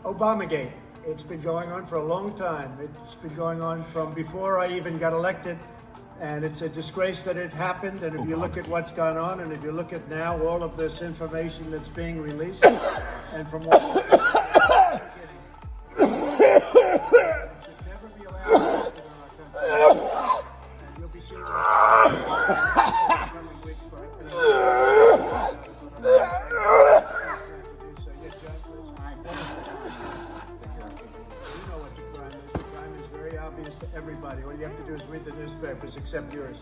Obamagate. It's been going on for a long time. It's been going on from before I even got elected. And it's a disgrace that it happened. And if you look at what's gone on, and if you look at now all of this information that's being released, and from what it should never be allowed to happen in our country. And you'll be seeing that coming weeks, obvious to everybody. All you have to do is read the newspapers, except yours.